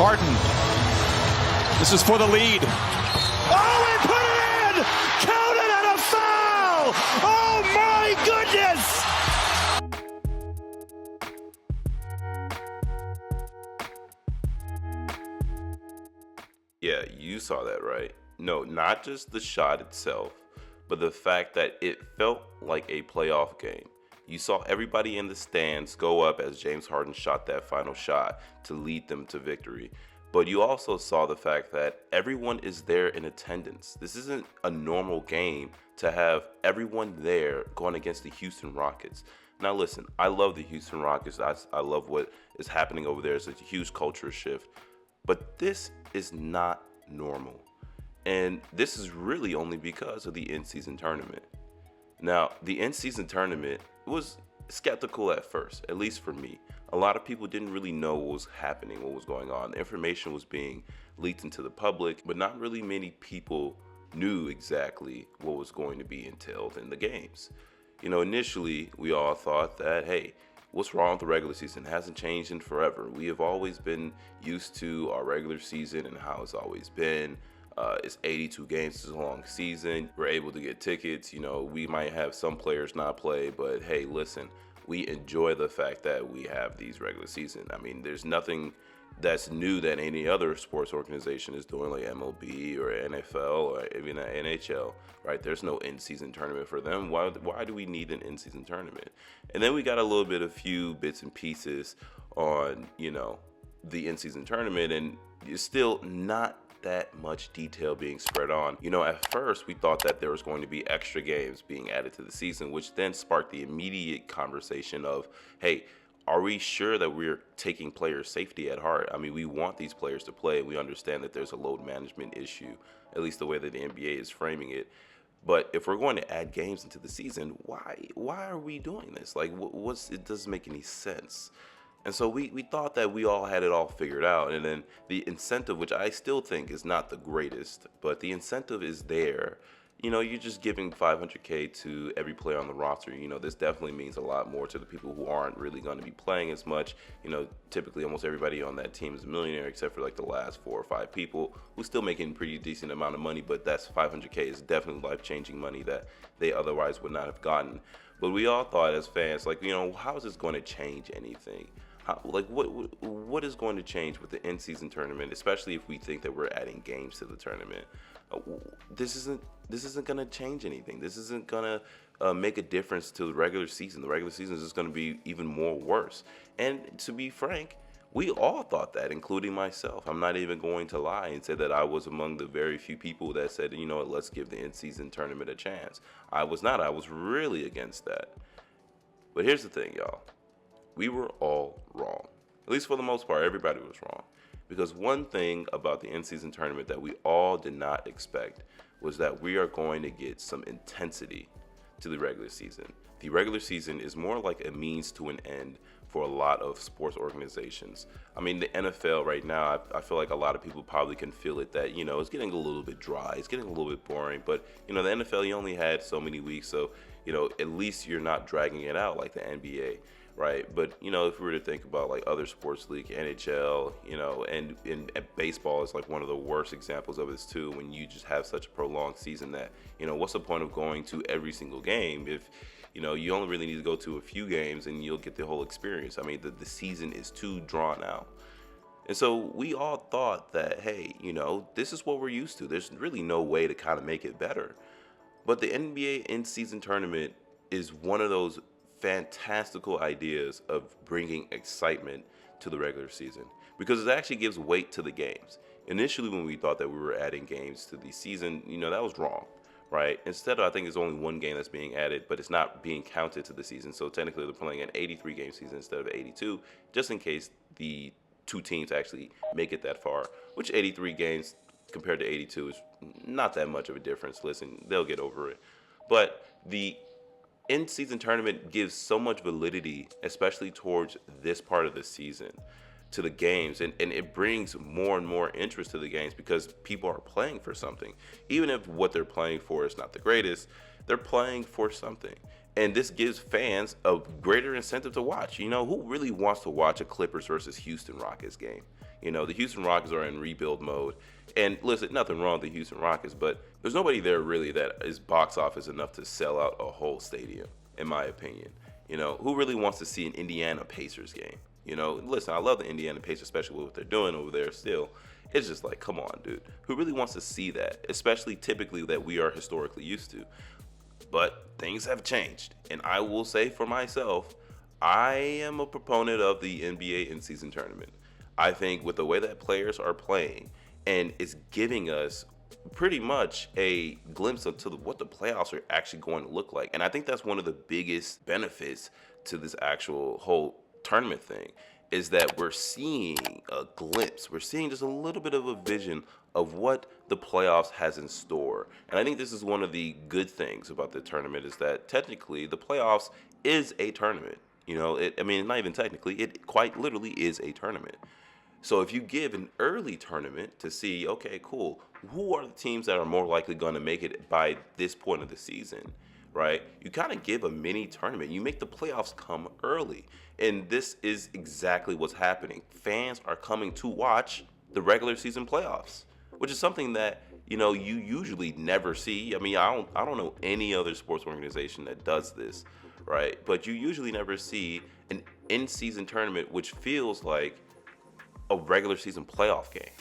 Harden. This is for the lead. Oh, he put it in! Count it and a foul! Oh my goodness! Yeah, you saw that, right? No, not just the shot itself, but the fact that it felt like a playoff game. You saw everybody in the stands go up as James Harden shot that final shot to lead them to victory. But you also saw the fact that everyone is there in attendance. This isn't a normal game to have everyone there going against the Houston Rockets. Now listen, I love the Houston Rockets. I love what is happening over there. It's a huge culture shift. But this is not normal. And this is really only because of the in-season tournament. Now, the in-season tournament was skeptical at first, at least for me. A lot of people didn't really know what was happening, what was going on. The information was being leaked into the public, but not really many people knew exactly what was going to be entailed in the games. You know, initially, we all thought that, hey, what's wrong with the regular season? It hasn't changed in forever. We have always been used to our regular season and how it's always been. It's 82 games, it's a long season. We're able to get tickets. You know, we might have some players not play, but hey, listen, we enjoy the fact that we have these regular season. I mean, there's nothing that's new that any other sports organization is doing, like MLB or NFL or even NHL, right? There's no in-season tournament for them. Why do we need an in-season tournament? And then we got a few bits and pieces on, you know, the in-season tournament, and it's still not that much detail being spread on. You know, at first we thought that there was going to be extra games being added to the season, which then sparked the immediate conversation of, hey, are we sure that we're taking player safety at heart? I mean, we want these players to play. We understand that there's a load management issue, at least the way that the NBA is framing it. But if we're going to add games into the season, why are we doing this? Like, it doesn't make any sense. And so we thought that we all had it all figured out. And then the incentive, which I still think is not the greatest, but the incentive is there. You know, you're just giving $500K to every player on the roster. You know, this definitely means a lot more to the people who aren't really going to be playing as much. You know, typically almost everybody on that team is a millionaire except for like the last 4 or 5 people who's still making a pretty decent amount of money. But that's $500K is definitely life-changing money that they otherwise would not have gotten. But we all thought as fans, like, you know, how is this going to change anything? What is going to change with the in-season tournament, especially if we think that we're adding games to the tournament? This isn't going to change anything. This isn't going to make a difference to the regular season. The regular season is just going to be even more worse. And to be frank, we all thought that, including myself. I'm not even going to lie and say that I was among the very few people that said, you know what, let's give the in-season tournament a chance. I was not. I was really against that. But here's the thing, y'all. We were all wrong. At least for the most part, everybody was wrong. Because one thing about the in-season tournament that we all did not expect was that we are going to get some intensity to the regular season. The regular season is more like a means to an end for a lot of sports organizations. I mean, the NFL right now, I feel like a lot of people probably can feel it that, you know, it's getting a little bit dry. It's getting a little bit boring. But, you know, the NFL, you only had so many weeks. So, you know, at least you're not dragging it out like the NBA. Right, but you know, if we were to think about like other sports league, NHL, you know, and baseball is like one of the worst examples of this too. When you just have such a prolonged season that, you know, what's the point of going to every single game if, you know, you only really need to go to a few games and you'll get the whole experience. I mean, the season is too drawn out. And so we all thought that, hey, you know, this is what we're used to. There's really no way to kind of make it better. But the NBA in-season tournament is one of those fantastical ideas of bringing excitement to the regular season because it actually gives weight to the games. Initially, when we thought that we were adding games to the season, you know, that was wrong, right? Instead, I think there's only one game that's being added, but it's not being counted to the season. So technically, they're playing an 83-game season instead of 82, just in case the two teams actually make it that far, which 83 games compared to 82 is not that much of a difference. Listen, they'll get over it. But the in-season tournament gives so much validity, especially towards this part of the season, to the games, and it brings more and more interest to the games because people are playing for something. Even if what they're playing for is not the greatest, they're playing for something. And this gives fans a greater incentive to watch. You know, who really wants to watch a Clippers versus Houston Rockets game? You know, the Houston Rockets are in rebuild mode. And listen, nothing wrong with the Houston Rockets, but there's nobody there really that is box office enough to sell out a whole stadium, in my opinion. You know, who really wants to see an Indiana Pacers game? You know, listen, I love the Indiana Pacers, especially what they're doing over there still. It's just like, come on, dude. Who really wants to see that? Especially typically that we are historically used to. But things have changed. And I will say for myself, I am a proponent of the NBA in-season tournament. I think with the way that players are playing, and it's giving us pretty much a glimpse into what the playoffs are actually going to look like. And I think that's one of the biggest benefits to this actual whole tournament thing, is that we're seeing a glimpse. We're seeing just a little bit of a vision of what the playoffs has in store. And I think this is one of the good things about the tournament, is that technically the playoffs is a tournament. You know, not even technically, it quite literally is a tournament. So if you give an early tournament to see, okay, cool, who are the teams that are more likely going to make it by this point of the season, right? You kind of give a mini tournament. You make the playoffs come early. And this is exactly what's happening. Fans are coming to watch the regular season playoffs, which is something that, you know, you usually never see. I mean, I don't know any other sports organization that does this, right? But you usually never see an in-season tournament which feels like a regular season playoff game.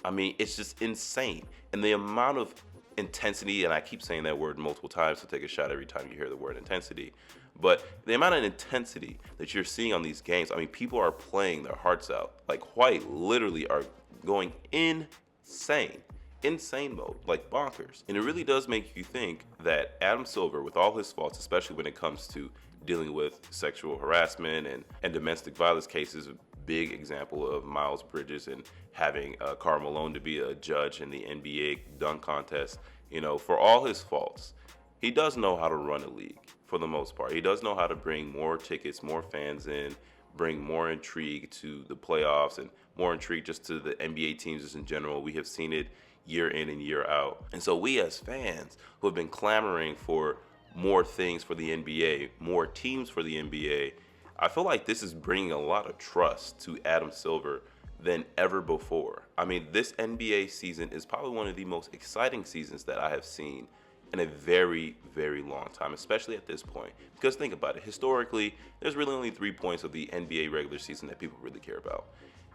I mean, it's just insane. And the amount of intensity, and I keep saying that word multiple times, so take a shot every time you hear the word intensity. But the amount of intensity that you're seeing on these games, I mean, people are playing their hearts out. Like, quite literally are going insane mode, like bonkers. And it really does make you think that Adam Silver, with all his faults, especially when it comes to dealing with sexual harassment and domestic violence cases, big example of Miles Bridges and having Karl Malone to be a judge in the NBA dunk contest. You know, for all his faults, he does know how to run a league for the most part. He does know how to bring more tickets, more fans in, bring more intrigue to the playoffs and more intrigue just to the NBA teams just in general. We have seen it year in and year out. And so we as fans who have been clamoring for more things for the NBA, more teams for the NBA, I feel like this is bringing a lot of trust to Adam Silver than ever before. I mean, this NBA season is probably one of the most exciting seasons that I have seen in a very, very long time, especially at this point. Because think about it, historically, there's really only 3 points of the NBA regular season that people really care about.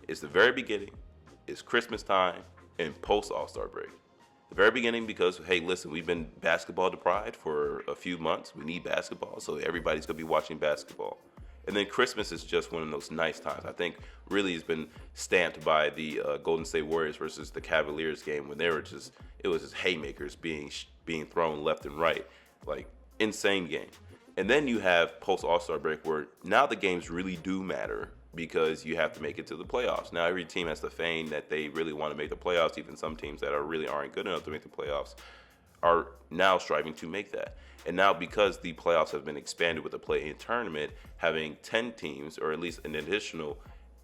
It's the very beginning, it's Christmas time, and post All-Star break. The very beginning because, hey, listen, we've been basketball deprived for a few months. We need basketball, so everybody's going to be watching basketball. And then Christmas is just one of those nice times. I think really has been stamped by the Golden State Warriors versus the Cavaliers game when it was just haymakers being thrown left and right, like insane game. And then you have post All-Star break where now the games really do matter because you have to make it to the playoffs. Now every team has to feign that they really want to make the playoffs. Even some teams that really aren't good enough to make the playoffs are now striving to make that. And now because the playoffs have been expanded with the play-in tournament, having 10 teams or at least an additional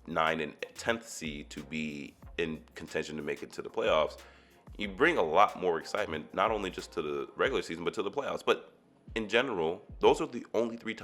9 and 10th seed to be in contention to make it to the playoffs, you bring a lot more excitement, not only just to the regular season, but to the playoffs. But in general, those are the only 3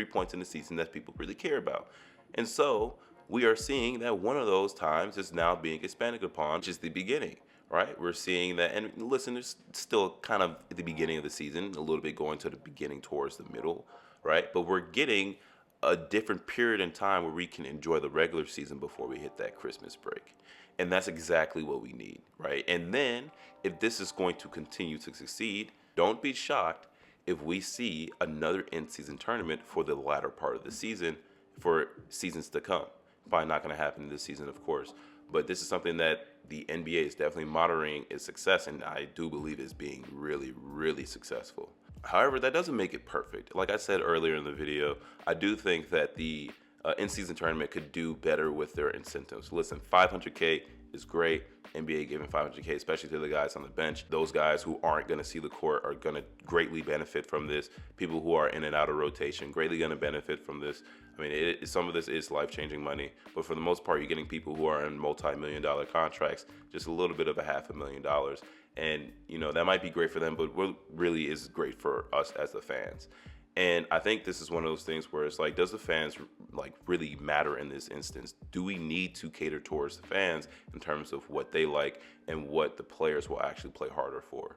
points in the season that people really care about. And so we are seeing that one of those times is now being expanded upon, which is the beginning. Right, we're seeing that, and listen, there's still kind of at the beginning of the season, a little bit going to the beginning towards the middle, right? But we're getting a different period in time where we can enjoy the regular season before we hit that Christmas break. And that's exactly what we need, right? And then if this is going to continue to succeed, don't be shocked if we see another in-season tournament for the latter part of the season for seasons to come. Probably not going to happen this season, of course, but this is something that the NBA is definitely monitoring its success, and I do believe it's being really, really successful. However, that doesn't make it perfect. Like I said earlier in the video, I do think that the in-season tournament could do better with their incentives. Listen, $500K is great. NBA giving $500K, especially to the guys on the bench. Those guys who aren't going to see the court are going to greatly benefit from this. People who are in and out of rotation greatly going to benefit from this. I mean, some of this is life-changing money, but for the most part, you're getting people who are in multi-million-dollar contracts, just a little bit of $500,000. And, you know, that might be great for them, but what really is great for us as the fans. And I think this is one of those things where it's like, does the fans like really matter in this instance? Do we need to cater towards the fans in terms of what they like and what the players will actually play harder for?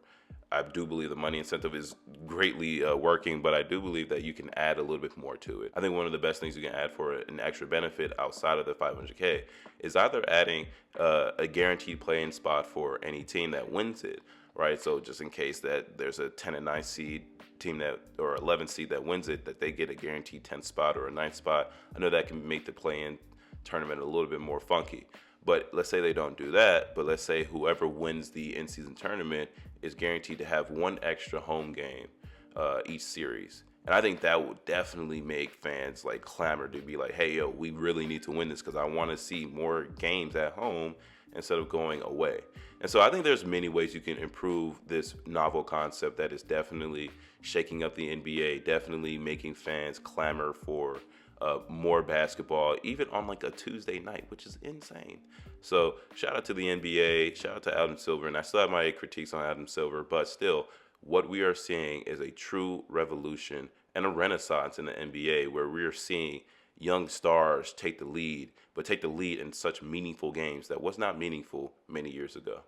I do believe the money incentive is greatly working, but I do believe that you can add a little bit more to it. I think one of the best things you can add for an extra benefit outside of the 500K is either adding a guaranteed playing spot for any team that wins it, right? So just in case that there's a 10 and 9 seed team that, or 11 seed that wins it, that they get a guaranteed 10th spot or a 9th spot. I know that can make the play-in tournament a little bit more funky. But let's say they don't do that, but let's say whoever wins the in-season tournament is guaranteed to have one extra home game each series. And I think that would definitely make fans like clamor to be like, hey, yo, we really need to win this because I want to see more games at home instead of going away. And so I think there's many ways you can improve this novel concept that is definitely shaking up the NBA, definitely making fans clamor for more basketball, even on like a Tuesday night, which is insane. So shout out to the NBA, shout out to Adam Silver, and I still have my critiques on Adam Silver, but still, what we are seeing is a true revolution and a renaissance in the NBA where we are seeing young stars take the lead, but take the lead in such meaningful games that was not meaningful many years ago.